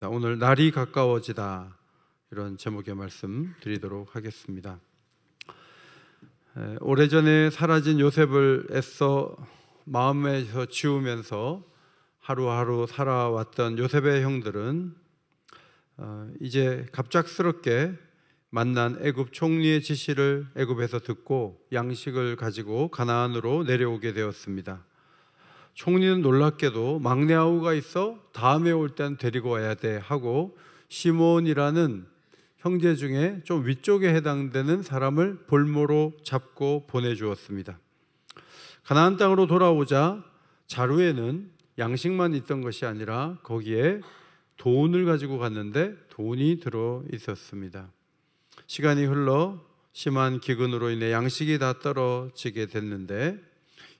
오늘 날이 가까워지다, 이런 제목의 말씀 드리도록 하겠습니다. 오래전에 사라진 요셉을 애써 마음에서 지우면서 하루하루 살아왔던 요셉의 형들은 이제 갑작스럽게 만난 애굽 총리의 지시를 애굽에서 듣고 양식을 가지고 가나안으로 내려오게 되었습니다. 총리는 놀랍게도 막내 아우가 있어 다음에 올 땐 데리고 와야 돼 하고 시몬이라는 형제 중에 좀 위쪽에 해당되는 사람을 볼모로 잡고 보내주었습니다. 가나안 땅으로 돌아오자 자루에는 양식만 있던 것이 아니라 거기에 돈을 가지고 갔는데 돈이 들어 있었습니다. 시간이 흘러 심한 기근으로 인해 양식이 다 떨어지게 됐는데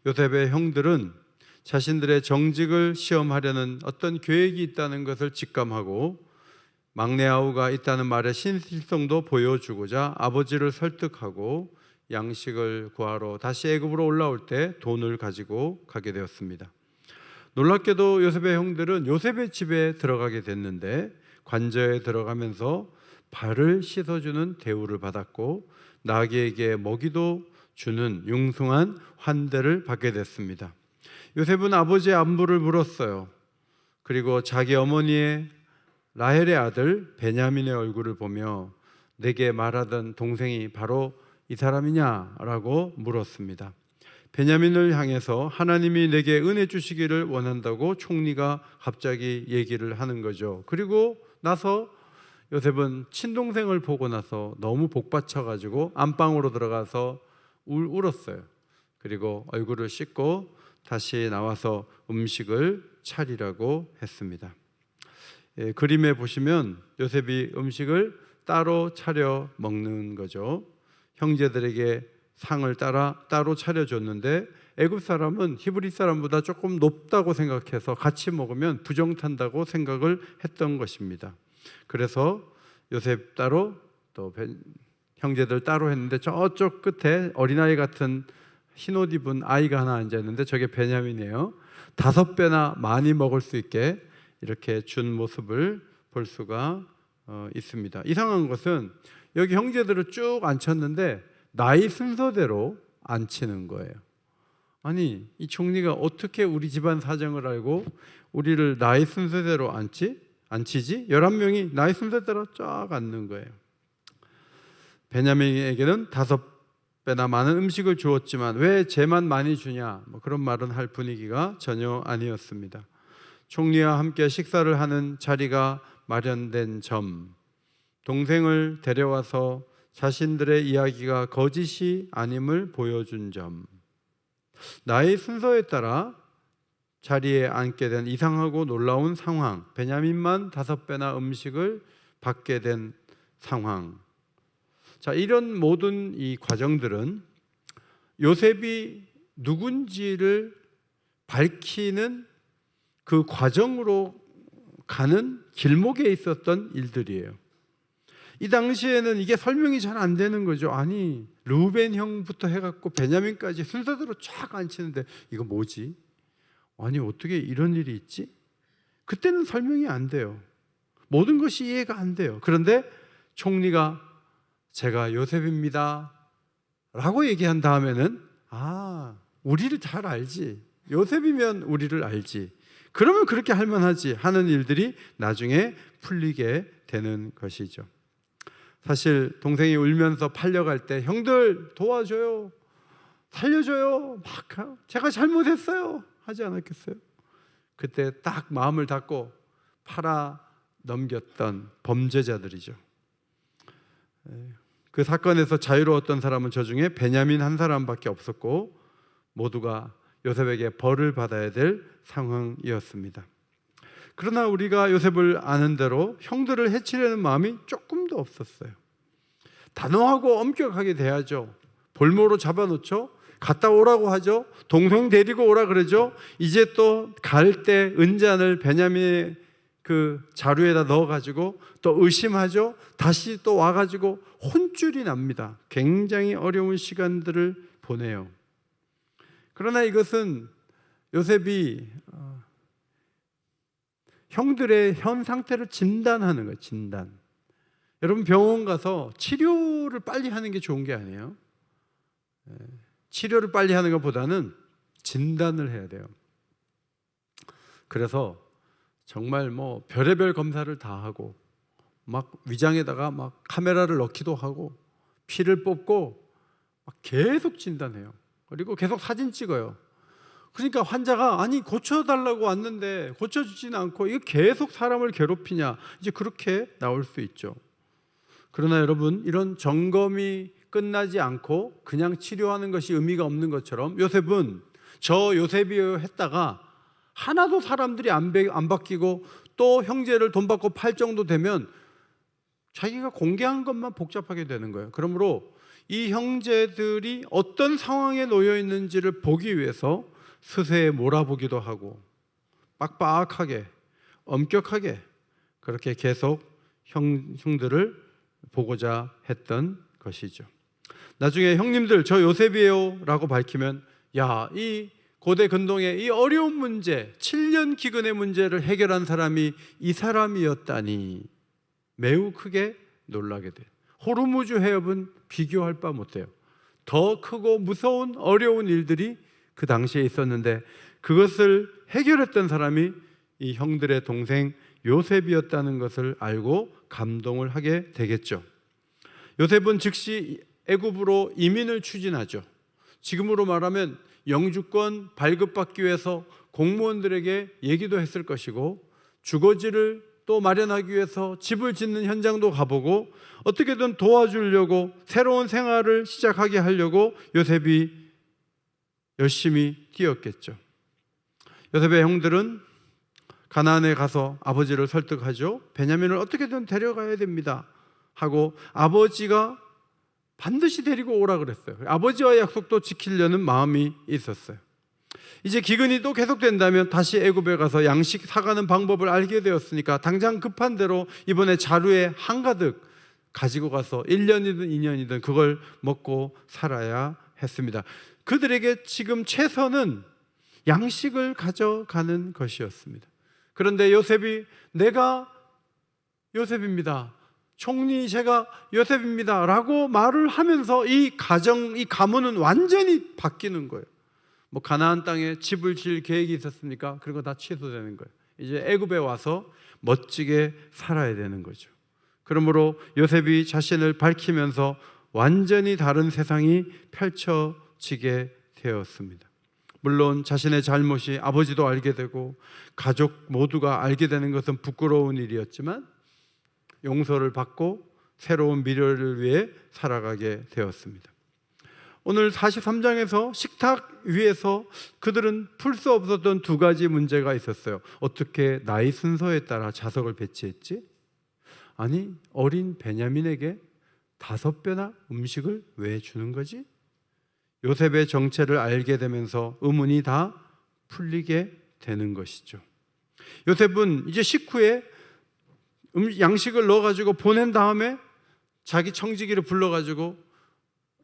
요셉의 형들은 자신들의 정직을 시험하려는 어떤 계획이 있다는 것을 직감하고 막내 아우가 있다는 말의 신실성도 보여주고자 아버지를 설득하고 양식을 구하러 다시 애굽으로 올라올 때 돈을 가지고 가게 되었습니다. 놀랍게도 요셉의 형들은 요셉의 집에 들어가게 됐는데 관저에 들어가면서 발을 씻어주는 대우를 받았고 나귀에게 먹이도 주는 융숭한 환대를 받게 됐습니다. 요셉은 아버지의 안부를 물었어요. 그리고 자기 어머니의 라헬의 아들 베냐민의 얼굴을 보며 내게 말하던 동생이 바로 이 사람이냐라고 물었습니다. 베냐민을 향해서 하나님이 내게 은혜 주시기를 원한다고 총리가 갑자기 얘기를 하는 거죠. 그리고 나서 요셉은 친동생을 보고 나서 너무 복받쳐가지고 안방으로 들어가서 울었어요. 그리고 얼굴을 씻고 다시 나와서 음식을 차리라고 했습니다. 그림에 보시면 요셉이 음식을 따로 차려 먹는 거죠. 형제들에게 상을 따로 차려줬는데 애굽 사람은 히브리 사람보다 조금 높다고 생각해서 같이 먹으면 부정탄다고 생각을 했던 것입니다. 그래서 요셉 따로 또 형제들 따로 했는데 저쪽 끝에 어린아이 같은 흰옷 입은 아이가 하나 앉아있는데 저게 베냐민이에요. 5배나 많이 먹을 수 있게 이렇게 준 모습을 볼 수가 있습니다. 이상한 것은 여기 형제들을 쭉 앉혔는데 나이 순서대로 앉히는 거예요. 아니, 이 총리가 어떻게 우리 집안 사정을 알고 우리를 나이 순서대로 앉히지? 11명이 나이 순서대로 쫙 앉는 거예요. 베냐민에게는 5배나 많은 음식을 주었지만 왜 쟤만 많이 주냐, 그런 말은 할 분위기가 전혀 아니었습니다. 총리와 함께 식사를 하는 자리가 마련된 점, 동생을 데려와서 자신들의 이야기가 거짓이 아님을 보여준 점, 나의 순서에 따라 자리에 앉게 된 이상하고 놀라운 상황, 베냐민만 5배나 음식을 받게 된 상황. 자, 이런 모든 이 과정들은 요셉이 누군지를 밝히는 그 과정으로 가는 길목에 있었던 일들이에요. 이 당시에는 이게 설명이 잘 안 되는 거죠. 아니, 르우벤 형부터 해갖고 베냐민까지 순서대로 쫙 앉히는데 이거 뭐지? 아니, 어떻게 이런 일이 있지? 그때는 설명이 안 돼요. 모든 것이 이해가 안 돼요. 그런데 총리가 제가 요셉입니다 라고 얘기한 다음에는 우리를 잘 알지, 요셉이면 우리를 알지, 그러면 그렇게 할 만하지 하는 일들이 나중에 풀리게 되는 것이죠. 사실 동생이 울면서 팔려갈 때 형들 도와줘요, 살려줘요, 막 제가 잘못했어요 하지 않았겠어요? 그때 딱 마음을 닫고 팔아 넘겼던 범죄자들이죠. 그 사건에서 자유로웠던 사람은 저 중에 베냐민 한 사람밖에 없었고 모두가 요셉에게 벌을 받아야 될 상황이었습니다. 그러나 우리가 요셉을 아는 대로 형들을 해치려는 마음이 조금도 없었어요. 단호하고 엄격하게 대하죠. 볼모로 잡아놓죠. 갔다 오라고 하죠. 동생 데리고 오라 그러죠. 이제 또 갈 때 은잔을 베냐민의 그 자루에다 넣어가지고 또 의심하죠. 다시 또 와가지고 혼쭐이 납니다. 굉장히 어려운 시간들을 보내요. 그러나 이것은 요셉이 형들의 현 상태를 진단하는 거예요. 진단. 여러분 병원 가서 치료를 빨리 하는 게 좋은 게 아니에요. 치료를 빨리 하는 것보다는 진단을 해야 돼요. 그래서 정말 뭐 별의별 검사를 다 하고 막 위장에다가 막 카메라를 넣기도 하고 피를 뽑고 막 계속 진단해요. 그리고 계속 사진 찍어요. 그러니까 환자가 아니 고쳐달라고 왔는데 고쳐주지는 않고 이거 계속 사람을 괴롭히냐, 이제 그렇게 나올 수 있죠. 그러나 여러분, 이런 점검이 끝나지 않고 그냥 치료하는 것이 의미가 없는 것처럼 요셉은 저 요셉이요 했다가 하나도 사람들이 안 바뀌고 또 형제를 돈 받고 팔 정도 되면 자기가 공개한 것만 복잡하게 되는 거예요. 그러므로 이 형제들이 어떤 상황에 놓여 있는지를 보기 위해서 스세에 몰아보기도 하고 빡빡하게 엄격하게 그렇게 계속 형들을 보고자 했던 것이죠. 나중에 형님들 저 요셉이에요 라고 밝히면, 야, 이 고대 근동의 이 어려운 문제, 7년 기근의 문제를 해결한 사람이 이 사람이었다니 매우 크게 놀라게 돼요. 호르무즈 해협은 비교할 바 못해요. 더 크고 무서운 어려운 일들이 그 당시에 있었는데 그것을 해결했던 사람이 이 형들의 동생 요셉이었다는 것을 알고 감동을 하게 되겠죠. 요셉은 즉시 애굽으로 이민을 추진하죠. 지금으로 말하면 영주권 발급받기 위해서 공무원들에게 얘기도 했을 것이고, 주거지를 또 마련하기 위해서 집을 짓는 현장도 가보고 어떻게든 도와주려고 새로운 생활을 시작하게 하려고 요셉이 열심히 뛰었겠죠. 요셉의 형들은 가나안에 가서 아버지를 설득하죠. 베냐민을 어떻게든 데려가야 됩니다 하고 아버지가 반드시 데리고 오라 그랬어요. 아버지와의 약속도 지키려는 마음이 있었어요. 이제 기근이 또 계속된다면 다시 애굽에 가서 양식 사가는 방법을 알게 되었으니까 당장 급한 대로 이번에 자루에 한가득 가지고 가서 1년이든 2년이든 그걸 먹고 살아야 했습니다. 그들에게 지금 최선은 양식을 가져가는 것이었습니다. 그런데 요셉이 내가 요셉입니다, 총리 제가 요셉입니다 라고 말을 하면서 이 가문은 완전히 바뀌는 거예요. 뭐 가나안 땅에 집을 지을 계획이 있었습니까? 그리고 다 취소되는 거예요. 이제 애굽에 와서 멋지게 살아야 되는 거죠. 그러므로 요셉이 자신을 밝히면서 완전히 다른 세상이 펼쳐지게 되었습니다. 물론 자신의 잘못이 아버지도 알게 되고 가족 모두가 알게 되는 것은 부끄러운 일이었지만 용서를 받고 새로운 미래를 위해 살아가게 되었습니다. 오늘 43장에서 식탁 위에서 그들은 풀 수 없었던 두 가지 문제가 있었어요. 어떻게 나이 순서에 따라 자석을 배치했지? 아니, 어린 베냐민에게 5배나 음식을 왜 주는 거지? 요셉의 정체를 알게 되면서 의문이 다 풀리게 되는 것이죠. 요셉은 이제 식후에 양식을 넣어가지고 보낸 다음에 자기 청지기를 불러가지고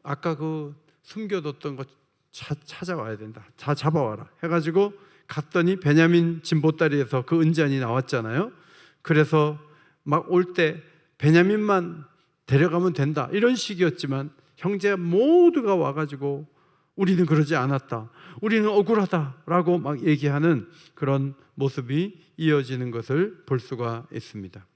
아까 그 숨겨뒀던 것 찾아와야 된다, 다 잡아와라 해가지고 갔더니 베냐민 진보다리에서 그 은잔이 나왔잖아요. 그래서 막 올 때 베냐민만 데려가면 된다 이런 식이었지만 형제 모두가 와가지고 우리는 그러지 않았다, 우리는 억울하다라고 막 얘기하는 그런 모습이 이어지는 것을 볼 수가 있습니다.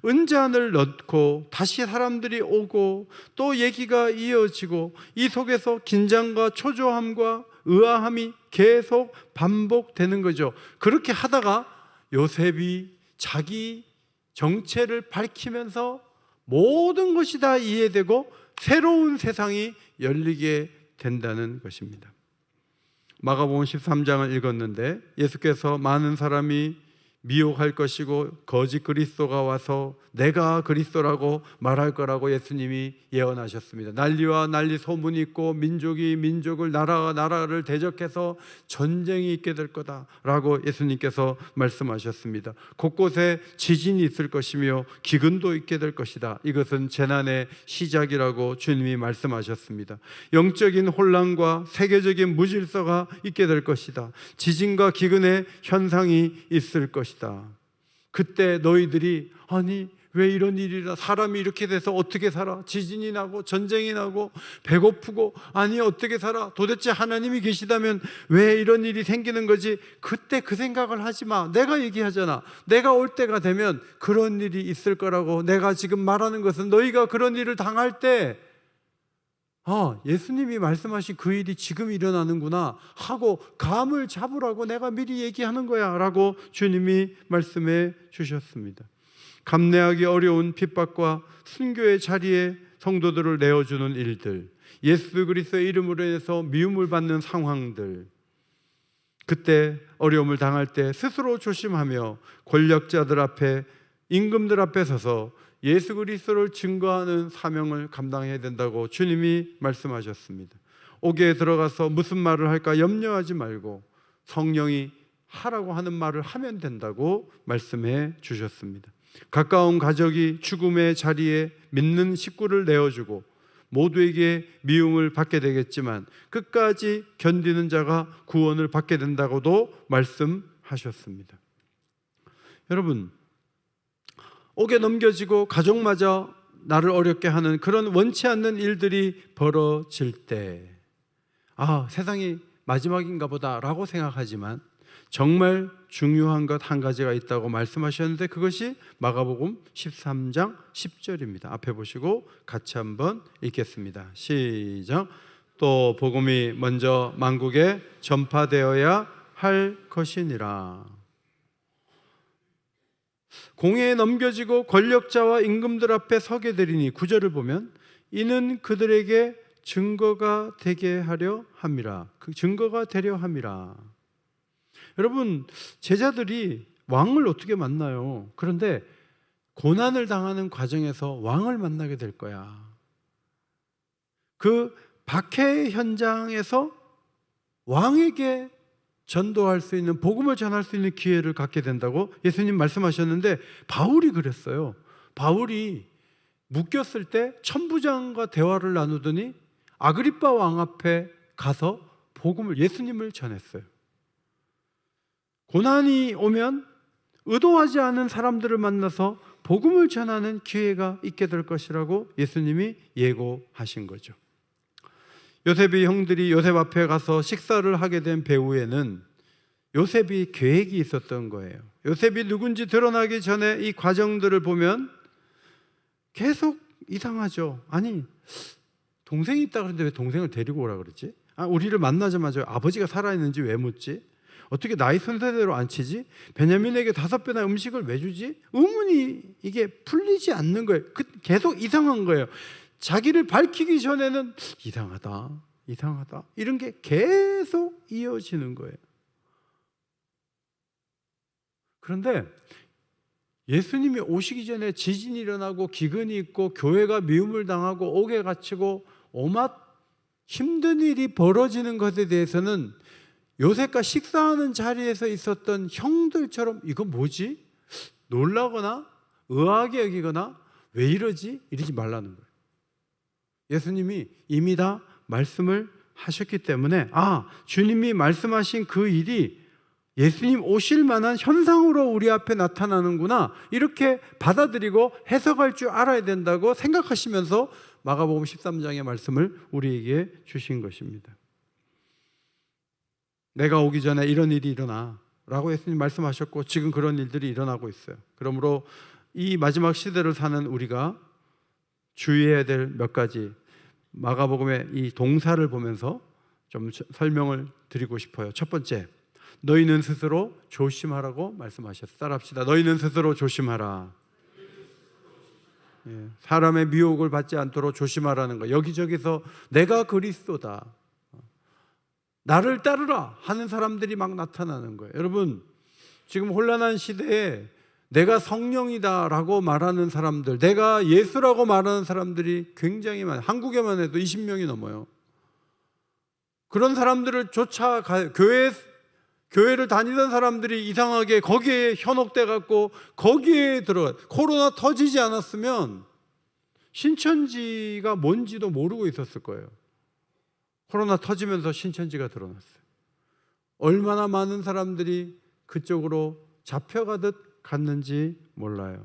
은잔을 넣고 다시 사람들이 오고 또 얘기가 이어지고 이 속에서 긴장과 초조함과 의아함이 계속 반복되는 거죠. 그렇게 하다가 요셉이 자기 정체를 밝히면서 모든 것이 다 이해되고 새로운 세상이 열리게 된다는 것입니다. 마가복음 13장을 읽었는데 예수께서 많은 사람이 미혹할 것이고 거짓 그리스도가 와서 내가 그리스도라고 말할 거라고 예수님이 예언하셨습니다. 난리와 난리 소문이 있고 민족이 민족을 나라가 나라를 대적해서 전쟁이 있게 될 거다라고 예수님께서 말씀하셨습니다. 곳곳에 지진이 있을 것이며 기근도 있게 될 것이다. 이것은 재난의 시작이라고 주님이 말씀하셨습니다. 영적인 혼란과 세계적인 무질서가 있게 될 것이다. 지진과 기근의 현상이 있을 것이다. 그때 너희들이 아니 왜 이런 일이라, 사람이 이렇게 돼서 어떻게 살아? 지진이 나고 전쟁이 나고 배고프고, 아니 어떻게 살아? 도대체 하나님이 계시다면 왜 이런 일이 생기는 거지? 그때 그 생각을 하지 마. 내가 얘기하잖아. 내가 올 때가 되면 그런 일이 있을 거라고. 내가 지금 말하는 것은 너희가 그런 일을 당할 때 예수님이 말씀하신 그 일이 지금 일어나는구나 하고 감을 잡으라고 내가 미리 얘기하는 거야 라고 주님이 말씀해 주셨습니다. 감내하기 어려운 핍박과 순교의 자리에 성도들을 내어주는 일들, 예수 그리스도의 이름으로 인해서 미움을 받는 상황들, 그때 어려움을 당할 때 스스로 조심하며 권력자들 앞에, 임금들 앞에 서서 예수 그리스도를 증거하는 사명을 감당해야 된다고 주님이 말씀하셨습니다. 옥에 들어가서 무슨 말을 할까 염려하지 말고 성령이 하라고 하는 말을 하면 된다고 말씀해 주셨습니다. 가까운 가족이 죽음의 자리에 믿는 식구를 내어주고 모두에게 미움을 받게 되겠지만 끝까지 견디는 자가 구원을 받게 된다고도 말씀하셨습니다. 여러분, 옥에 넘겨지고 가족마저 나를 어렵게 하는 그런 원치 않는 일들이 벌어질 때 세상이 마지막인가 보다 라고 생각하지만 정말 중요한 것 한 가지가 있다고 말씀하셨는데 그것이 마가복음 13장 10절입니다. 앞에 보시고 같이 한번 읽겠습니다. 시작. 또 복음이 먼저 만국에 전파되어야 할 것이니라. 공회에 넘겨지고 권력자와 임금들 앞에 서게 되리니, 9절을 보면 이는 그들에게 증거가 되게 하려 함이라. 그 증거가 되려 함이라. 여러분, 제자들이 왕을 어떻게 만나요? 그런데 고난을 당하는 과정에서 왕을 만나게 될 거야. 그 박해 현장에서 왕에게 전도할 수 있는, 복음을 전할 수 있는 기회를 갖게 된다고 예수님 말씀하셨는데, 바울이 그랬어요. 바울이 묶였을 때 천부장과 대화를 나누더니 아그리빠 왕 앞에 가서 복음을, 예수님을 전했어요. 고난이 오면 의도하지 않은 사람들을 만나서 복음을 전하는 기회가 있게 될 것이라고 예수님이 예고하신 거죠. 요셉의 형들이 요셉 앞에 가서 식사를 하게 된 배후에는 요셉이 계획이 있었던 거예요. 요셉이 누군지 드러나기 전에 이 과정들을 보면 계속 이상하죠. 아니, 동생이 있다 그러는데 왜 동생을 데리고 오라 그러지? 우리를 만나자마자 아버지가 살아있는지 왜 묻지? 어떻게 나이 순서대로 안 치지? 베냐민에게 5배나 음식을 왜 주지? 의문이 이게 풀리지 않는 거예요. 계속 이상한 거예요. 자기를 밝히기 전에는 이상하다 이런 게 계속 이어지는 거예요. 그런데 예수님이 오시기 전에 지진이 일어나고 기근이 있고 교회가 미움을 당하고 옥에 갇히고 오맛 힘든 일이 벌어지는 것에 대해서는 요셉과 식사하는 자리에서 있었던 형들처럼 이거 뭐지? 놀라거나 의아하게 여기거나 왜 이러지? 이러지 말라는 거예요. 예수님이 이미 다 말씀을 하셨기 때문에 주님이 말씀하신 그 일이 예수님 오실 만한 현상으로 우리 앞에 나타나는구나, 이렇게 받아들이고 해석할 줄 알아야 된다고 생각하시면서 마가복음 13장의 말씀을 우리에게 주신 것입니다. 내가 오기 전에 이런 일이 일어나 라고 예수님 말씀하셨고 지금 그런 일들이 일어나고 있어요. 그러므로 이 마지막 시대를 사는 우리가 주의해야 될 몇 가지, 마가복음의 이 동사를 보면서 좀 설명을 드리고 싶어요. 첫 번째, 너희는 스스로 조심하라고 말씀하셨어요. 따라합시다. 너희는 스스로 조심하라. 사람의 미혹을 받지 않도록 조심하라는 거. 여기저기서 내가 그리스도다, 나를 따르라 하는 사람들이 막 나타나는 거예요. 여러분, 지금 혼란한 시대에 내가 성령이다라고 말하는 사람들, 내가 예수라고 말하는 사람들이 굉장히 많아요. 한국에만 해도 20명이 넘어요. 그런 사람들을 교회를 다니던 사람들이 이상하게 거기에 현혹돼 갖고 거기에 들어가. 코로나 터지지 않았으면 신천지가 뭔지도 모르고 있었을 거예요. 코로나 터지면서 신천지가 드러났어요. 얼마나 많은 사람들이 그쪽으로 잡혀가듯 갔는지 몰라요.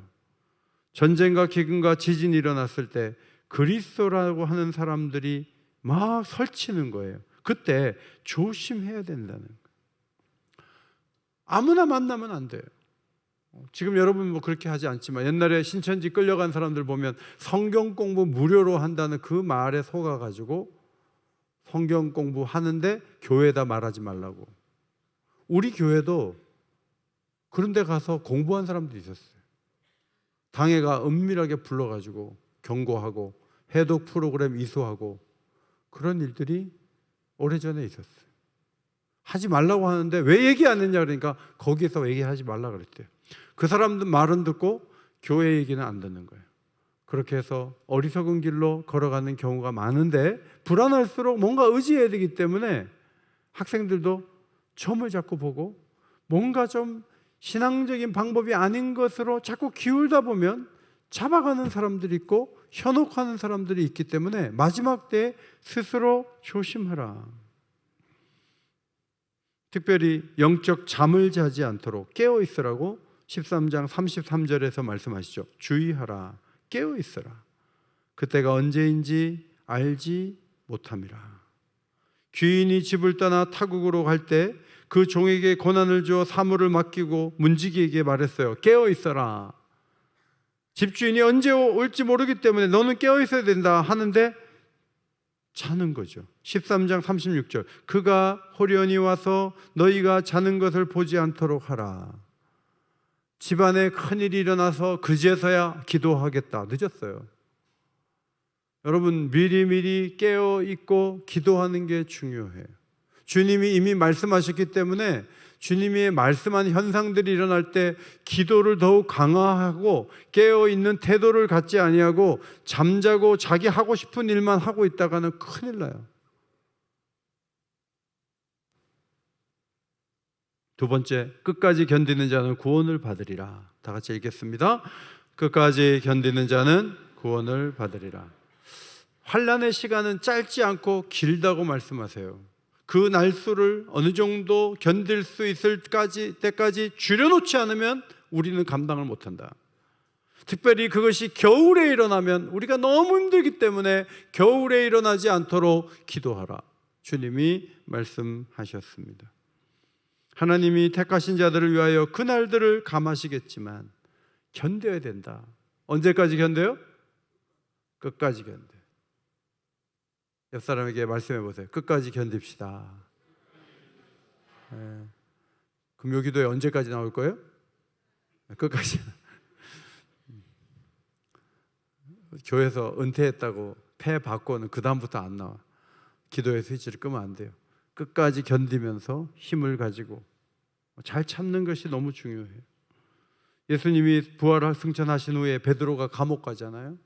전쟁과 기근과 지진이 일어났을 때 그리스도라고 하는 사람들이 막 설치는 거예요. 그때 조심해야 된다는 거예요. 아무나 만나면 안 돼요. 지금 여러분 뭐 그렇게 하지 않지만 옛날에 신천지 끌려간 사람들 보면 성경 공부 무료로 한다는 그 말에 속아가지고 성경 공부하는데 교회에다 말하지 말라고. 우리 교회도 그런 데 가서 공부한 사람들이 있었어요. 당회가 은밀하게 불러가지고 경고하고 해독 프로그램 이수하고 그런 일들이 오래전에 있었어요. 하지 말라고 하는데 왜 얘기 안 했냐 그러니까 거기에서 얘기하지 말라 그랬대요. 그 사람들 말은 듣고 교회 얘기는 안 듣는 거예요. 그렇게 해서 어리석은 길로 걸어가는 경우가 많은데 불안할수록 뭔가 의지해야 되기 때문에 학생들도 점을 자꾸 보고 뭔가 좀 신앙적인 방법이 아닌 것으로 자꾸 기울다 보면 잡아가는 사람들이 있고 현혹하는 사람들이 있기 때문에 마지막 때에 스스로 조심하라. 특별히 영적 잠을 자지 않도록 깨어 있으라고 13장 33절에서 말씀하시죠. 주의하라. 깨어 있으라. 그때가 언제인지 알지 못함이라. 귀인이 집을 떠나 타국으로 갈 때 그 종에게 고난을 주어 사물을 맡기고 문지기에게 말했어요. 깨어 있어라. 집주인이 언제 올지 모르기 때문에 너는 깨어 있어야 된다 하는데 자는 거죠. 13장 36절. 그가 호련히 와서 너희가 자는 것을 보지 않도록 하라. 집안에 큰일이 일어나서 그제서야 기도하겠다. 늦었어요. 여러분 미리미리 깨어 있고 기도하는 게 중요해요. 주님이 이미 말씀하셨기 때문에 주님이 말씀한 현상들이 일어날 때 기도를 더욱 강화하고 깨어있는 태도를 갖지 아니하고 잠자고 자기 하고 싶은 일만 하고 있다가는 큰일 나요. 두 번째, 끝까지 견디는 자는 구원을 받으리라. 다 같이 읽겠습니다. 끝까지 견디는 자는 구원을 받으리라. 환난의 시간은 짧지 않고 길다고 말씀하세요. 그 날수를 어느 정도 견딜 수 있을 때까지 줄여놓지 않으면 우리는 감당을 못한다. 특별히 그것이 겨울에 일어나면 우리가 너무 힘들기 때문에 겨울에 일어나지 않도록 기도하라. 주님이 말씀하셨습니다. 하나님이 택하신 자들을 위하여 그 날들을 감하시겠지만 견뎌야 된다. 언제까지 견뎌요? 끝까지 견뎌요. 옆 사람에게 말씀해 보세요. 끝까지 견딥시다. 네. 금요기도에 언제까지 나올 거예요? 끝까지. 교회에서 은퇴했다고 폐 받고는 그 다음부터 안 나와. 기도의 스위치를 끄면 안 돼요. 끝까지 견디면서 힘을 가지고 잘 참는 것이 너무 중요해요. 예수님이 부활 승천하신 후에 베드로가 감옥 가잖아요.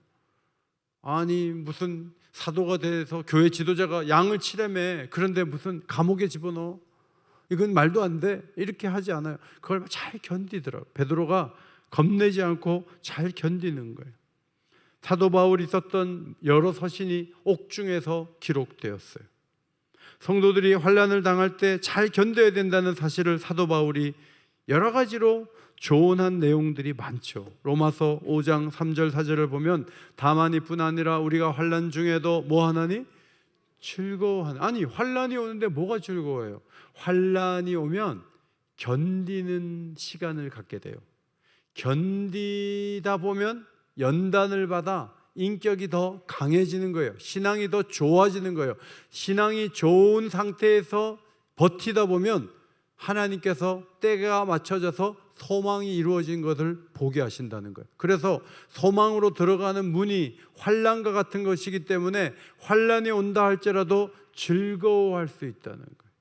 아니 무슨 사도가 돼서 교회 지도자가 양을 치려매. 그런데 무슨 감옥에 집어넣어? 이건 말도 안 돼. 이렇게 하지 않아요. 그걸 잘 견디더라고요. 베드로가 겁내지 않고 잘 견디는 거예요. 사도 바울이 썼던 여러 서신이 옥중에서 기록되었어요. 성도들이 환난을 당할 때 잘 견뎌야 된다는 사실을 사도 바울이 여러 가지로 조언한 내용들이 많죠. 로마서 5장 3절 4절을 보면 다만 이뿐 아니라 우리가 환난 중에도 뭐 하나니? 즐거워하는. 아니 환난이 오는데 뭐가 즐거워요? 환난이 오면 견디는 시간을 갖게 돼요. 견디다 보면 연단을 받아 인격이 더 강해지는 거예요. 신앙이 더 좋아지는 거예요. 신앙이 좋은 상태에서 버티다 보면 하나님께서 때가 맞춰져서 소망이 이루어진 것을 보게 하신다는 거예요. 그래서 소망으로 들어가는 문이 환난과 같은 것이기 때문에 환난이 온다 할지라도 즐거워할 수 있다는 거예요.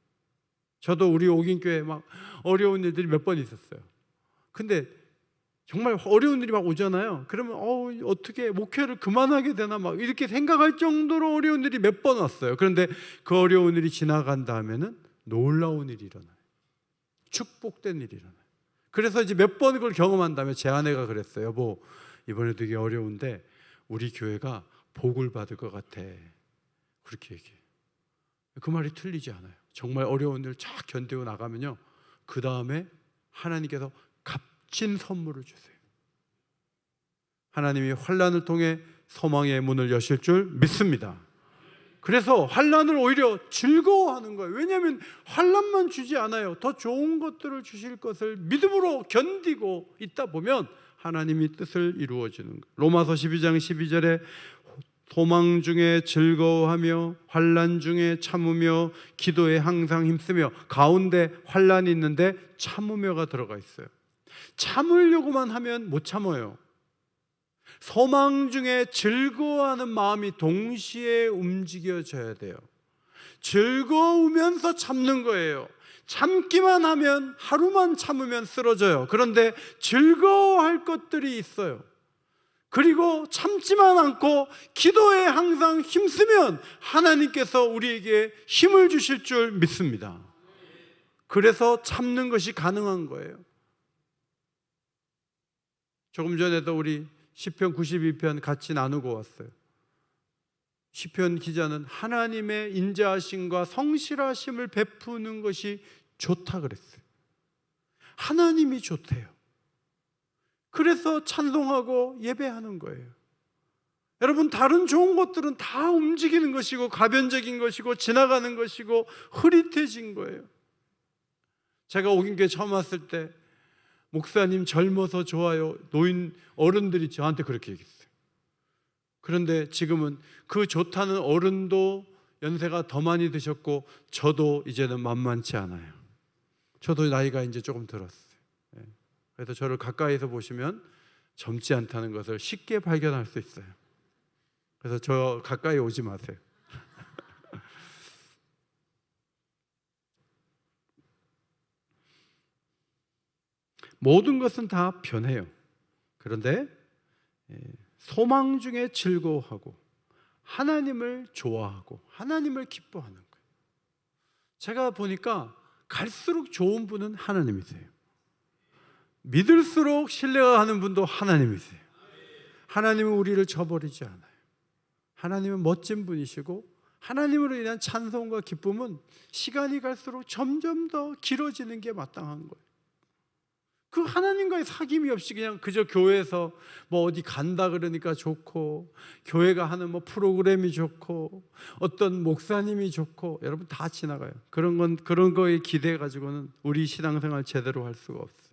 저도 우리 옥인교회 막 어려운 일들이 몇 번 있었어요. 근데 정말 어려운 일이 막 오잖아요. 그러면 어떻게 목회를 그만하게 되나 막 이렇게 생각할 정도로 어려운 일이 몇 번 왔어요. 그런데 그 어려운 일이 지나간 다음에는 놀라운 일이 일어나요. 축복된 일이 일어나요. 그래서 이제 몇 번 그걸 경험한 다음에 제 아내가 그랬어요. 여보, 이번에 되게 어려운데 우리 교회가 복을 받을 것 같아. 그렇게 얘기해요. 그 말이 틀리지 않아요. 정말 어려운 일을 쫙 견디고 나가면요, 그 다음에 하나님께서 값진 선물을 주세요. 하나님이 환난을 통해 소망의 문을 여실 줄 믿습니다. 그래서 환난을 오히려 즐거워하는 거예요. 왜냐하면 환난만 주지 않아요. 더 좋은 것들을 주실 것을 믿음으로 견디고 있다 보면 하나님이 뜻을 이루어지는 거예요. 로마서 12장 12절에 소망 중에 즐거워하며 환난 중에 참으며 기도에 항상 힘쓰며, 가운데 환난이 있는데 참으며가 들어가 있어요. 참으려고만 하면 못 참아요. 소망 중에 즐거워하는 마음이 동시에 움직여져야 돼요. 즐거우면서 참는 거예요. 참기만 하면, 하루만 참으면 쓰러져요. 그런데 즐거워할 것들이 있어요. 그리고 참지만 않고 기도에 항상 힘쓰면 하나님께서 우리에게 힘을 주실 줄 믿습니다. 그래서 참는 것이 가능한 거예요. 조금 전에도 우리 시편 92편 같이 나누고 왔어요. 시편 기자는 하나님의 인자하심과 성실하심을 베푸는 것이 좋다 그랬어요. 하나님이 좋대요. 그래서 찬송하고 예배하는 거예요. 여러분, 다른 좋은 것들은 다 움직이는 것이고 가변적인 것이고 지나가는 것이고 흐릿해진 거예요. 제가 오긴교회 처음 왔을 때 목사님 젊어서 좋아요, 노인 어른들이 저한테 그렇게 얘기했어요. 그런데 지금은 그 좋다는 어른도 연세가 더 많이 드셨고 저도 이제는 만만치 않아요. 저도 나이가 이제 조금 들었어요. 그래서 저를 가까이서 보시면 젊지 않다는 것을 쉽게 발견할 수 있어요. 그래서 저 가까이 오지 마세요. 모든 것은 다 변해요. 그런데 소망 중에 즐거워하고 하나님을 좋아하고 하나님을 기뻐하는 거예요. 제가 보니까 갈수록 좋은 분은 하나님이세요. 믿을수록 신뢰가 가는 분도 하나님이세요. 하나님은 우리를 저버리지 않아요. 하나님은 멋진 분이시고 하나님으로 인한 찬송과 기쁨은 시간이 갈수록 점점 더 길어지는 게 마땅한 거예요. 그 하나님과의 사귐이 없이 그냥 그저 교회에서 뭐 어디 간다 그러니까 좋고, 교회가 하는 뭐 프로그램이 좋고, 어떤 목사님이 좋고, 여러분 다 지나가요. 그런 거에 기대해 가지고는 우리 신앙생활 제대로 할 수가 없어요.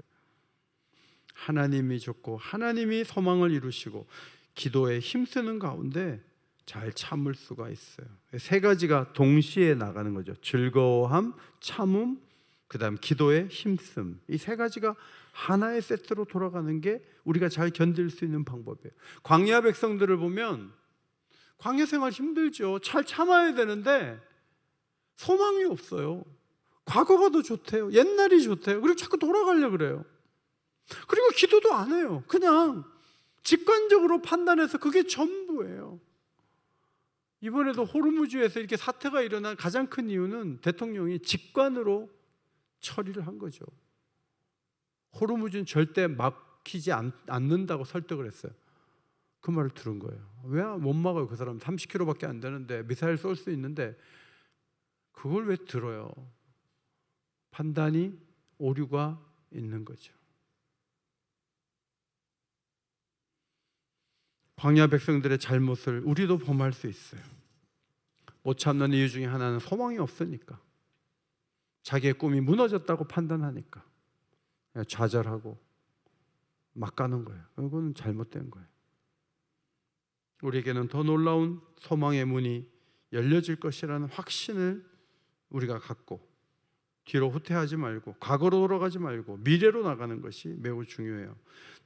하나님이 좋고 하나님이 소망을 이루시고 기도에 힘쓰는 가운데 잘 참을 수가 있어요. 세 가지가 동시에 나가는 거죠. 즐거워함, 참음, 그다음 기도에 힘씀. 이 세 가지가 하나의 세트로 돌아가는 게 우리가 잘 견딜 수 있는 방법이에요. 광야 백성들을 보면 광야 생활 힘들죠. 잘 참아야 되는데 소망이 없어요. 과거가 더 좋대요. 옛날이 좋대요. 그리고 자꾸 돌아가려고 그래요. 그리고 기도도 안 해요. 그냥 직관적으로 판단해서 그게 전부예요. 이번에도 호르무즈에서 이렇게 사태가 일어난 가장 큰 이유는 대통령이 직관으로 처리를 한 거죠. 호르무즈는 절대 막히지 않는다고 설득을 했어요. 그 말을 들은 거예요. 왜 못 막아요? 그 사람 30km밖에 안 되는데, 미사일 쏠 수 있는데 그걸 왜 들어요? 판단이 오류가 있는 거죠. 광야 백성들의 잘못을 우리도 범할 수 있어요. 못 참는 이유 중에 하나는 소망이 없으니까, 자기의 꿈이 무너졌다고 판단하니까 좌절하고 막 가는 거예요. 이건 잘못된 거예요. 우리에게는 더 놀라운 소망의 문이 열려질 것이라는 확신을 우리가 갖고 뒤로 후퇴하지 말고 과거로 돌아가지 말고 미래로 나가는 것이 매우 중요해요.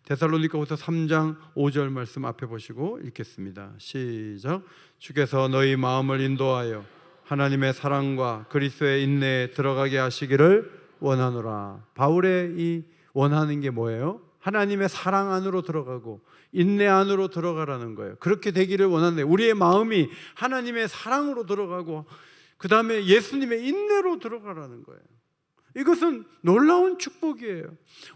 데살로니가후서 3장 5절 말씀 앞에 보시고 읽겠습니다. 시작. 주께서 너희 마음을 인도하여 하나님의 사랑과 그리스도의 인내에 들어가게 하시기를 원하노라. 바울의 이 원하는 게 뭐예요? 하나님의 사랑 안으로 들어가고 인내 안으로 들어가라는 거예요. 그렇게 되기를 원하는데 우리의 마음이 하나님의 사랑으로 들어가고 그 다음에 예수님의 인내로 들어가라는 거예요. 이것은 놀라운 축복이에요.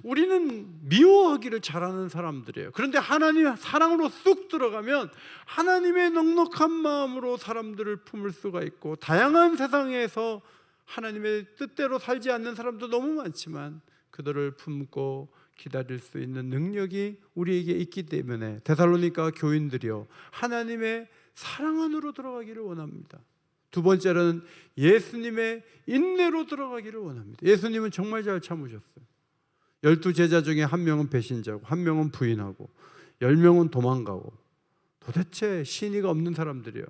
우리는 미워하기를 잘하는 사람들이에요. 그런데 하나님의 사랑으로 쑥 들어가면 하나님의 넉넉한 마음으로 사람들을 품을 수가 있고, 다양한 세상에서 하나님의 뜻대로 살지 않는 사람도 너무 많지만 그들을 품고 기다릴 수 있는 능력이 우리에게 있기 때문에 데살로니가 교인들이요, 하나님의 사랑 안으로 들어가기를 원합니다. 두 번째로는 예수님의 인내로 들어가기를 원합니다. 예수님은 정말 잘 참으셨어요. 12제자 중에 한 명은 배신자고 한 명은 부인하고 10명은 도망가고, 도대체 신의가 없는 사람들이요,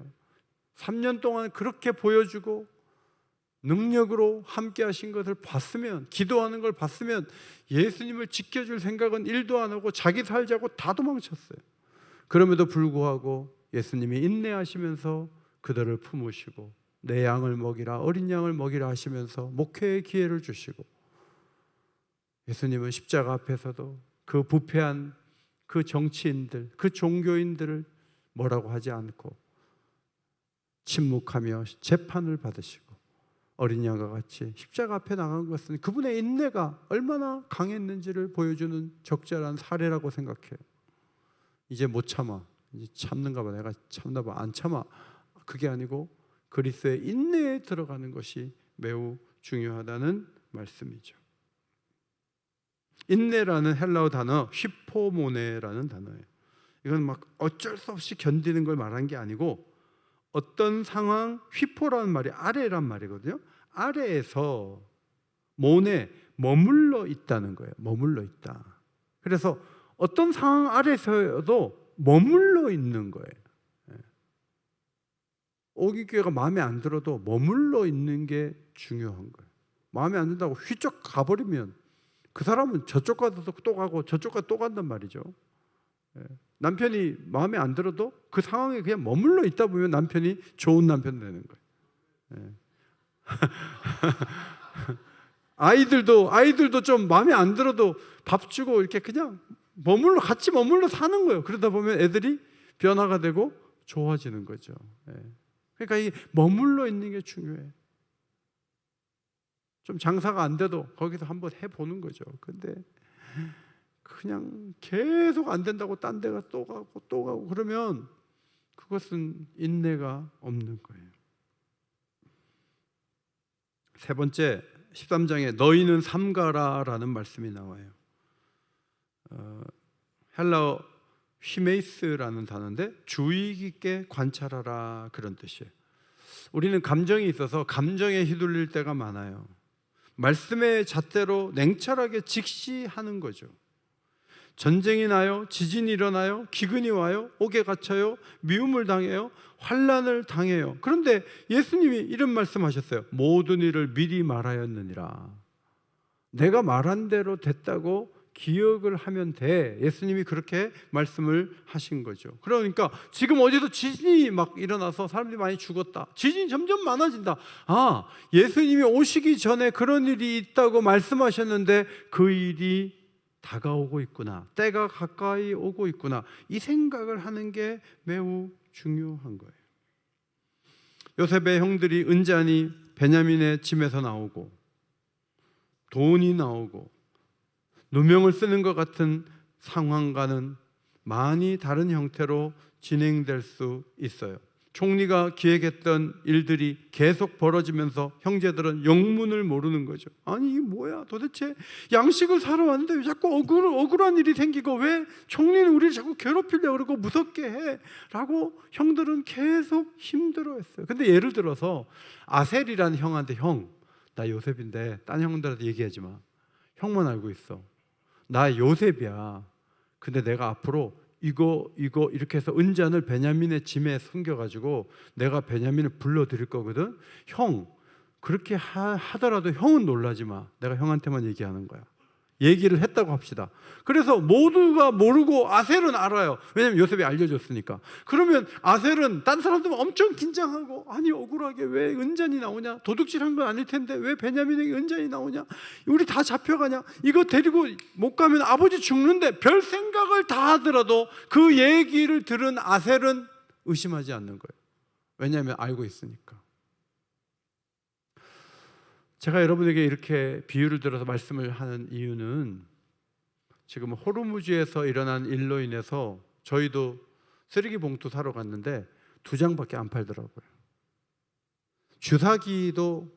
3년 동안 그렇게 보여주고 능력으로 함께 하신 것을 봤으면, 기도하는 걸 봤으면 예수님을 지켜줄 생각은 1도 안 하고 자기 살자고 다 도망쳤어요. 그럼에도 불구하고 예수님이 인내하시면서 그들을 품으시고 내 양을 먹이라, 어린 양을 먹이라 하시면서 목회의 기회를 주시고, 예수님은 십자가 앞에서도 그 부패한 그 정치인들, 그 종교인들을 뭐라고 하지 않고 침묵하며 재판을 받으시고 어린 양과 같이 십자가 앞에 나간 것은 그분의 인내가 얼마나 강했는지를 보여주는 적절한 사례라고 생각해요. 이제 못 참아, 이제 참는가 봐, 내가 참나 봐, 안 참아, 그게 아니고 그리스도의 인내에 들어가는 것이 매우 중요하다는 말씀이죠. 인내라는 헬라어 단어 휘포모네라는 단어예요. 이건 막 어쩔 수 없이 견디는 걸 말한 게 아니고, 어떤 상황, 휘포라는 말이 아래란 말이거든요. 아래에서 모네, 머물러 있다는 거예요. 머물러 있다. 그래서 어떤 상황 아래서도 머물러 있는 거예요. 오기교회가 마음에 안 들어도 머물러 있는 게 중요한 거예요. 마음에 안 든다고 휘쩍 가버리면 그 사람은 저쪽 가서 또 가고 저쪽 가서 또 간단 말이죠. 남편이 마음에 안 들어도 그 상황에 그냥 머물러 있다 보면 남편이 좋은 남편 되는 거예요. 아이들도 좀 마음에 안 들어도 밥 주고 이렇게 그냥 같이 머물러 사는 거예요. 그러다 보면 애들이 변화가 되고 좋아지는 거죠. 그러니까 이 머물러 있는 게 중요해요. 좀 장사가 안 돼도 거기서 한번 해보는 거죠. 근데 그냥 계속 안 된다고 딴 데가 또 가고 그러면 그것은 인내가 없는 거예요. 세 번째, 13장에 너희는 삼가라라는 말씀이 나와요. 헬라어 휘메이스라는 단어인데 주의 깊게 관찰하라, 그런 뜻이에요. 우리는 감정이 있어서 감정에 휘둘릴 때가 많아요. 말씀의 잣대로 냉철하게 직시하는 거죠. 전쟁이 나요, 지진이 일어나요, 기근이 와요, 옥에 갇혀요, 미움을 당해요, 환난을 당해요. 그런데 예수님이 이런 말씀하셨어요. 모든 일을 미리 말하였느니라. 내가 말한 대로 됐다고 기억을 하면 돼. 예수님이 그렇게 말씀을 하신 거죠. 그러니까 지금 어디서 지진이 막 일어나서 사람들이 많이 죽었다, 지진이 점점 많아진다, 예수님이 오시기 전에 그런 일이 있다고 말씀하셨는데 그 일이 다가오고 있구나, 때가 가까이 오고 있구나, 이 생각을 하는 게 매우 중요한 거예요. 요셉의 형들이 은잔이 베냐민의 짐에서 나오고 돈이 나오고 누명을 쓰는 것 같은 상황과는 많이 다른 형태로 진행될 수 있어요. 총리가 기획했던 일들이 계속 벌어지면서 형제들은 영문을 모르는 거죠. 아니 이게 뭐야, 도대체 양식을 사러 왔는데 왜 자꾸 억울한 일이 생기고 왜 총리는 우리를 자꾸 괴롭히려고 그러고 무섭게 해? 라고 형들은 계속 힘들어했어요. 근데 예를 들어서 아셀이라는 형한테, 형, 나 요셉인데 딴 형들한테 얘기하지 마, 형만 알고 있어, 나 요셉이야. 근데 내가 앞으로 이거 이렇게 해서 은잔을 베냐민의 짐에 숨겨가지고 내가 베냐민을 불러드릴 거거든. 형, 그렇게 하더라도 형은 놀라지 마. 내가 형한테만 얘기하는 거야. 얘기를 했다고 합시다. 그래서 모두가 모르고 아셀은 알아요. 왜냐하면 요셉이 알려줬으니까. 그러면 아셀은 딴 사람들은 엄청 긴장하고, 아니 억울하게 왜 은잔이 나오냐, 도둑질한 건 아닐 텐데 왜 베냐민에게 은잔이 나오냐, 우리 다 잡혀가냐, 이거 데리고 못 가면 아버지 죽는데, 별 생각을 다 하더라도 그 얘기를 들은 아셀은 의심하지 않는 거예요. 왜냐하면 알고 있으니까. 제가 여러분에게 이렇게 비유를 들어서 말씀을 하는 이유는, 지금 호르무즈에서 일어난 일로 인해서 저희도 쓰레기 봉투 사러 갔는데 2장밖에 안 팔더라고요. 주사기도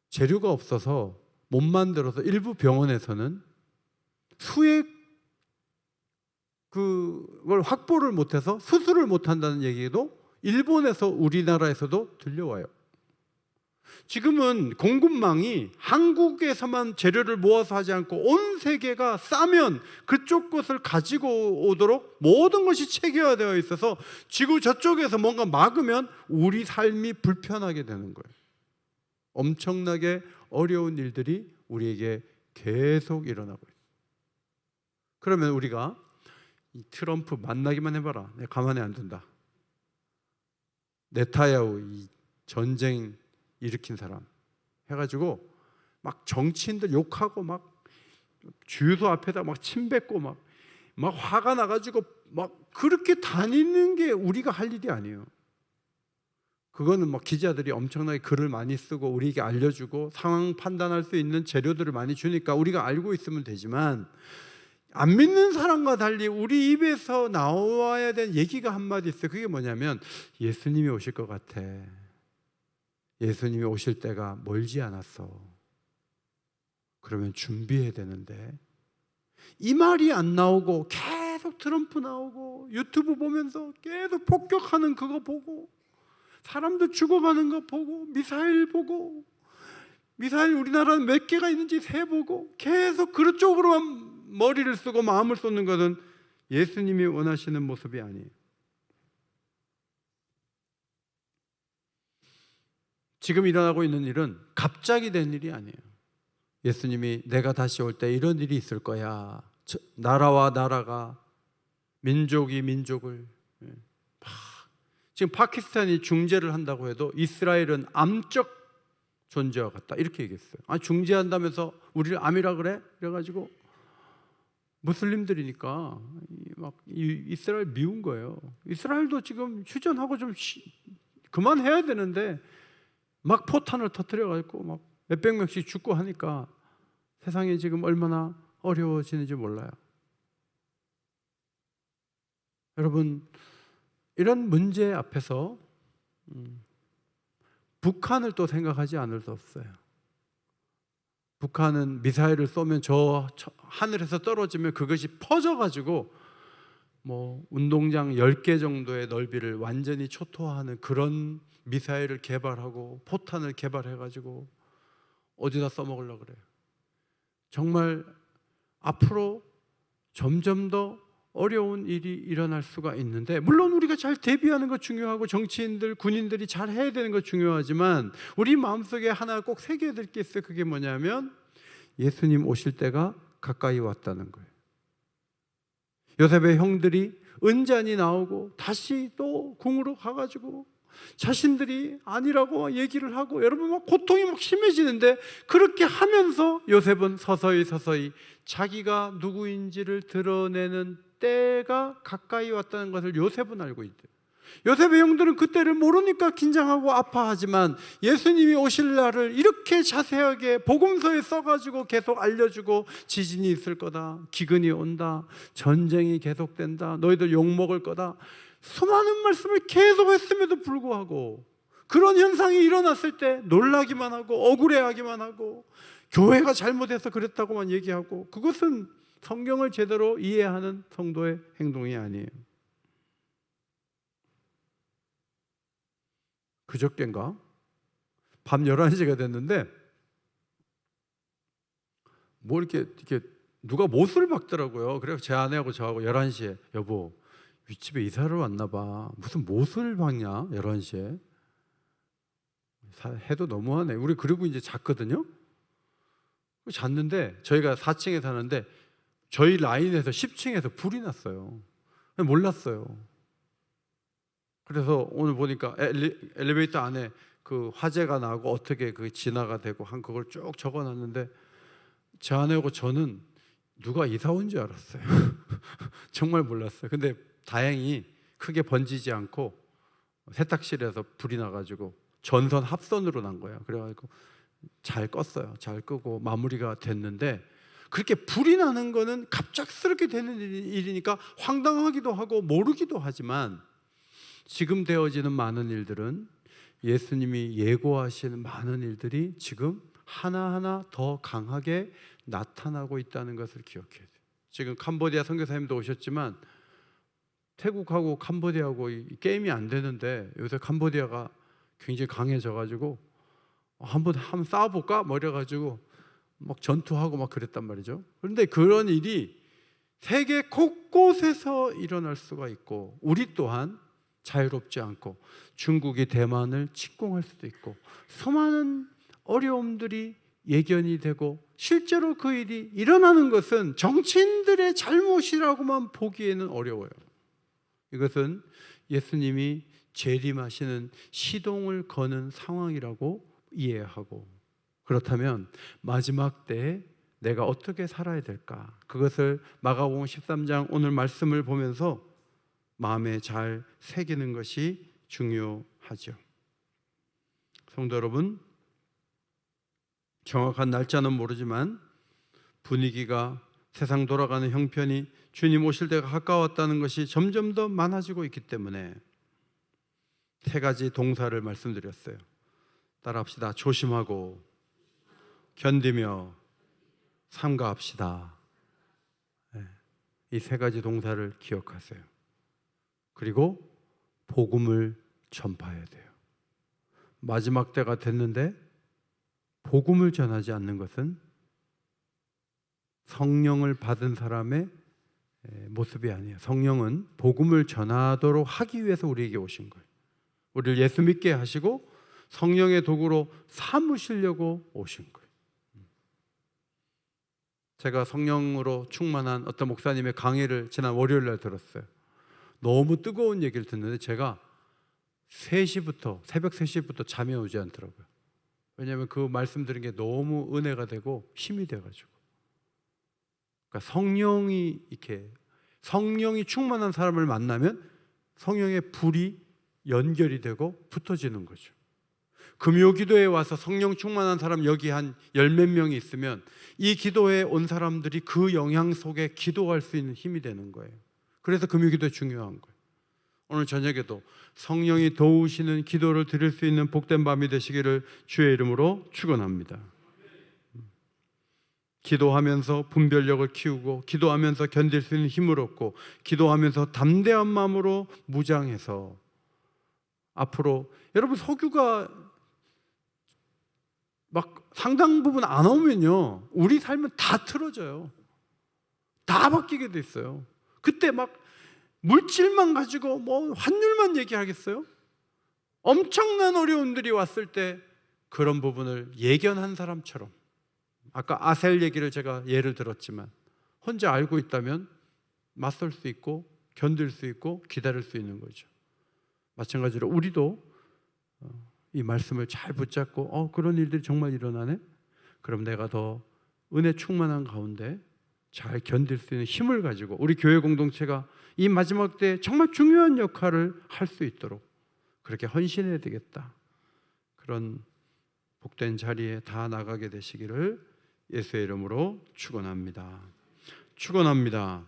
재료가 없어서 못 만들어서 일부 병원에서는 수액 그걸 확보를 못해서 수술을 못한다는 얘기도 일본에서 우리나라에서도 들려와요. 지금은 공급망이 한국에서만 재료를 모아서 하지 않고 온 세계가 싸면 그쪽 것을 가지고 오도록 모든 것이 체계화되어 있어서 지구 저쪽에서 뭔가 막으면 우리 삶이 불편하게 되는 거예요. 엄청나게 어려운 일들이 우리에게 계속 일어나고 있어요. 그러면 우리가 이 트럼프 만나기만 해봐라, 내가 가만히 안 둔다. 네타야후 이 전쟁 일으킨 사람 해가지고 막 정치인들 욕하고 막 주유소 앞에다 막 침 뱉고 막 화가 나가지고 막 그렇게 다니는 게 우리가 할 일이 아니에요. 그거는 막 기자들이 엄청나게 글을 많이 쓰고 우리에게 알려주고 상황 판단할 수 있는 재료들을 많이 주니까 우리가 알고 있으면 되지만, 안 믿는 사람과 달리 우리 입에서 나와야 될 얘기가 한마디 있어요. 그게 뭐냐면 예수님이 오실 것 같아. 예수님이 오실 때가 멀지 않았어. 그러면 준비해야 되는데, 이 말이 안 나오고 계속 트럼프 나오고 유튜브 보면서 계속 폭격하는 그거 보고 사람들 죽어가는 거 보고 미사일 보고, 미사일 우리나라는 몇 개가 있는지 세보고 계속 그쪽으로만 머리를 쓰고 마음을 쏟는 것은 예수님이 원하시는 모습이 아니에요. 지금 일어나고 있는 일은 갑자기 된 일이 아니에요. 예수님이 내가 다시 올 때 이런 일이 있을 거야. 나라와 나라가, 민족이 민족을, 지금 파키스탄이 중재를 한다고 해도 이스라엘은 암적 존재와 같다, 이렇게 얘기했어요. 중재한다면서 우리를 암이라 그래? 그래가지고 무슬림들이니까 막 이스라엘 미운 거예요. 이스라엘도 지금 휴전하고 좀 그만해야 되는데 막 포탄을 터뜨려가지고 막 몇백 명씩 죽고 하니까 세상이 지금 얼마나 어려워지는지 몰라요. 여러분, 이런 문제 앞에서 북한을 또 생각하지 않을 수 없어요. 북한은 미사일을 쏘면 저 하늘에서 떨어지면 그것이 퍼져가지고 뭐 운동장 10개 정도의 넓이를 완전히 초토화하는 그런 미사일을 개발하고 포탄을 개발해가지고 어디다 써먹으려고 그래요. 정말 앞으로 점점 더 어려운 일이 일어날 수가 있는데, 물론 우리가 잘 대비하는 거 중요하고 정치인들, 군인들이 잘 해야 되는 거 중요하지만 우리 마음속에 하나 꼭 새겨야 될 게 있어요. 그게 뭐냐면 예수님 오실 때가 가까이 왔다는 거예요. 요셉의 형들이 은잔이 나오고 다시 또 궁으로 가가지고 자신들이 아니라고 얘기를 하고, 여러분 막 고통이 막 심해지는데, 그렇게 하면서 요셉은 서서히 자기가 누구인지를 드러내는 때가 가까이 왔다는 것을 요셉은 알고 있대요. 요셉의 형들은 그때를 모르니까 긴장하고 아파하지만 예수님이 오실 날을 이렇게 자세하게 복음서에 써가지고 계속 알려주고, 지진이 있을 거다, 기근이 온다, 전쟁이 계속된다, 너희들 욕먹을 거다, 수많은 말씀을 계속 했음에도 불구하고 그런 현상이 일어났을 때 놀라기만 하고 억울해하기만 하고 교회가 잘못해서 그랬다고만 얘기하고, 그것은 성경을 제대로 이해하는 성도의 행동이 아니에요. 그저껜가 밤 11시가 됐는데 뭐 이렇게 누가 못을 박더라고요. 그래서 제 아내하고 저하고 11시에 여보, 윗집에 이사를 왔나 봐. 무슨 못을 박냐 11시에. 해도 너무하네. 우리 그리고 이제 잤거든요. 잤는데 저희가 4층에 사는데 저희 라인에서 10층에서 불이 났어요. 몰랐어요. 그래서 오늘 보니까 엘리베이터 안에 그 화재가 나고 어떻게 그 진화가 되고 한 그걸 쭉 적어놨는데, 제 아내하고 저는 누가 이사 온 줄 알았어요. 정말 몰랐어요. 근데 다행히 크게 번지지 않고 세탁실에서 불이 나가지고 전선 합선으로 난 거예요. 그래가지고 잘 껐어요. 잘 끄고 마무리가 됐는데, 그렇게 불이 나는 거는 갑작스럽게 되는 일이니까 황당하기도 하고 모르기도 하지만, 지금 되어지는 많은 일들은 예수님이 예고하시는 많은 일들이 지금 하나하나 더 강하게 나타나고 있다는 것을 기억해야 돼요. 지금 캄보디아 선교사님도 오셨지만 태국하고 캄보디아하고 이 게임이 안 되는데 요새 캄보디아가 굉장히 강해져가지고 한번 싸워볼까? 뭐 이래가지고 막 전투하고 막 그랬단 말이죠. 그런데 그런 일이 세계 곳곳에서 일어날 수가 있고, 우리 또한 자유롭지 않고 중국이 대만을 침공할 수도 있고, 수많은 어려움들이 예견이 되고 실제로 그 일이 일어나는 것은 정치인들의 잘못이라고만 보기에는 어려워요. 이것은 예수님이 재림하시는 시동을 거는 상황이라고 이해하고, 그렇다면 마지막 때에 내가 어떻게 살아야 될까? 그것을 마가복음 13장 오늘 말씀을 보면서 마음에 잘 새기는 것이 중요하죠. 성도 여러분, 정확한 날짜는 모르지만 분위기가, 세상 돌아가는 형편이 주님 오실 때가 가까웠다는 것이 점점 더 많아지고 있기 때문에 세 가지 동사를 말씀드렸어요. 따라합시다. 조심하고, 견디며, 삼가합시다. 이 세 가지 동사를 기억하세요. 그리고 복음을 전파해야 돼요. 마지막 때가 됐는데 복음을 전하지 않는 것은 성령을 받은 사람의 모습이 아니에요. 성령은 복음을 전하도록 하기 위해서 우리에게 오신 거예요. 우리를 예수 믿게 하시고 성령의 도구로 삼으시려고 오신 거예요. 제가 성령으로 충만한 어떤 목사님의 강의를 지난 월요일 날 들었어요. 너무 뜨거운 얘기를 듣는데 제가 새벽 3시부터 잠이 오지 않더라고요. 왜냐하면 그 말씀 들은 게 너무 은혜가 되고 힘이 돼가지고. 그러니까 성령이 충만한 사람을 만나면 성령의 불이 연결이 되고 붙어지는 거죠. 금요 기도에 와서 성령 충만한 사람 여기 한 10몇 명이 있으면 이 기도에 온 사람들이 그 영향 속에 기도할 수 있는 힘이 되는 거예요. 그래서 금요 기도 중요한 거예요. 오늘 저녁에도 성령이 도우시는 기도를 드릴 수 있는 복된 밤이 되시기를 주의 이름으로 축원합니다. 기도하면서 분별력을 키우고, 기도하면서 견딜 수 있는 힘을 얻고, 기도하면서 담대한 마음으로 무장해서 앞으로, 여러분 석유가 막 상당 부분 안 오면요 우리 삶은 다 틀어져요. 다 바뀌게 돼 있어요. 그때 막 물질만 가지고 뭐 환율만 얘기하겠어요? 엄청난 어려움들이 왔을 때 그런 부분을 예견한 사람처럼, 아까 아셀 얘기를 제가 예를 들었지만 혼자 알고 있다면 맞설 수 있고 견딜 수 있고 기다릴 수 있는 거죠. 마찬가지로 우리도 이 말씀을 잘 붙잡고 그런 일들이 정말 일어나네? 그럼 내가 더 은혜 충만한 가운데 잘 견딜 수 있는 힘을 가지고 우리 교회 공동체가 이 마지막 때 정말 중요한 역할을 할 수 있도록 그렇게 헌신해야 되겠다. 그런 복된 자리에 다 나가게 되시기를 예수의 이름으로 축원합니다. 축원합니다.